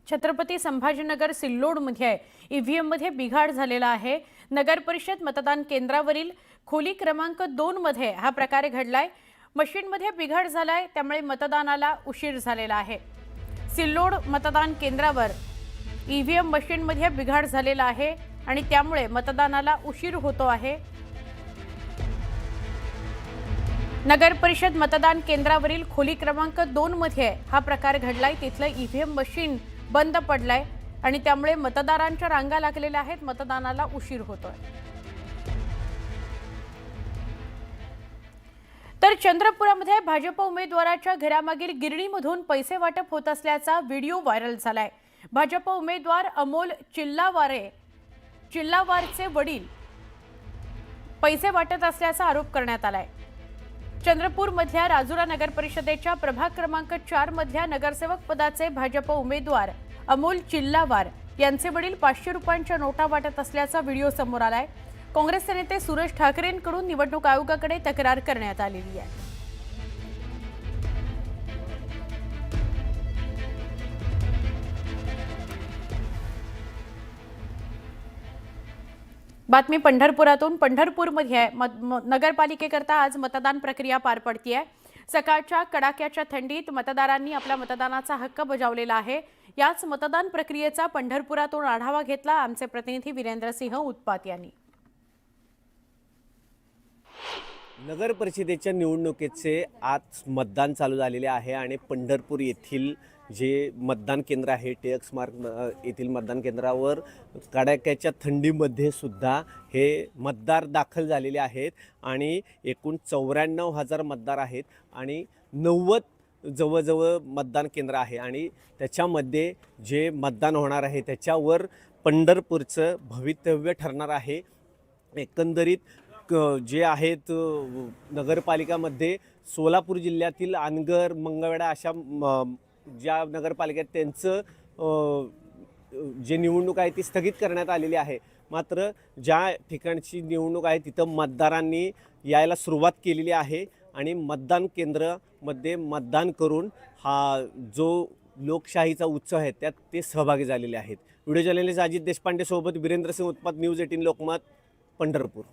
छत्रपती संभाजीनगर सिल्लोडमध्ये ईव्हीएममध्ये बिघाड झालेला आहे। नगर परिषद मतदान केंद्रावरील खोली क्रमांक 2 मध्ये हा प्रकार घडलाय। मशीनमध्ये बिघाड झालाय, त्यामुळे मतदानाला उशीर झालेला आहे। सिल्लोड मतदान केंद्रावर ईव्हीएम मशीनमध्ये बिघाड झालेला आहे आणि त्यामुळे मतदानाला उशीर होतो आहे। नगर परिषद मतदान केंद्रावरील खोली क्रमांक 2 मध्ये हा प्रकार घडलाय। तिथलं ईव्हीएम मशीन बंद पडलाय आणि त्यामुळे मतदारांच्या रांगा लागलेल्या आहेत। मतदानाला उशीर होतोय। तर चंद्रपुरामध्ये भाजप उमेदवाराच्या घरामागील गिरणीमधून पैसे वाटप होत असल्याचा व्हिडिओ व्हायरल झालाय। भाजप उमेदवार अमोल चिल्लावारचे वडील पैसे वाटत असल्याचा आरोप करण्यात आलाय। चंद्रपूर मधल्या राजुरा नगर परिषदेच्या प्रभाग क्रमांक 4 मधल्या नगरसेवक पदाचे भाजप उमेदवार अमोल चिल्लावार यांचे वडील 500 रुपयांच्या नोटा वाटत असल्याचा व्हिडिओ समोर आलाय। काँग्रेसचे नेते सुरेश ठाकरेंकडून निवडणूक आयोगाकडे तक्रार करण्यात आलेली आहे। बातमी पंढरपुरातून। पंढरपूरमध्ये नगरपालिकेकरता आज मतदान प्रक्रिया पार पडतीये। सकाळच्या कडाक्याच्या थंडीत मतदारांनी आपला मतदानाचा हक्क बजावलेला आहे। याच मतदान प्रक्रियेचा पंढरपुरातून आढावा घेतला आमचे प्रतिनिधी वीरेंद्रसिंह उत्पात यांनी। नगर परिषदेच्या निवडणुकीचे आज मतदान चालू झालेले आहे आणि पंढरपूर येथील जे मतदान केंद्र आहे टिळक स्मारक येथील मतदान केंद्रावर कडाक्याच्या थंडीमध्ये सुद्धा हे मतदार दाखल झालेले आहेत आणि एकूण 94,000 मतदार आहेत आणि 90 जवळजवळ मतदान केंद्र आहे आणि त्याच्यामध्ये जे मतदान होणार आहे त्याच्यावर पंढरपूरचं भवितव्य ठरणार आहे। एकंदरीत जे आहेत नगरपालिकामध्ये सोलापूर जिल्ह्यातील अनगर मंगळवेढा अशा ज्या नगरपालिका त्यांचं जे निवडणूक आहे ती स्थगित करण्यात आलेली आहे। मात्र ज्या ठिकाणची निवडणूक आहे तिथं मतदारांनी यायला सुरुवात केलेली आहे आणि मतदान केंद्रामध्ये मतदान करून हा जो लोकशाहीचा उत्सव आहे त्यात ते सहभागी झालेले आहेत। व्हिडिओ जर्नलिस्ट अजित देशपांडे सोबत वीरेंद्रसिंह उत्पात, न्यूज 18 लोकमत, पंढरपूर।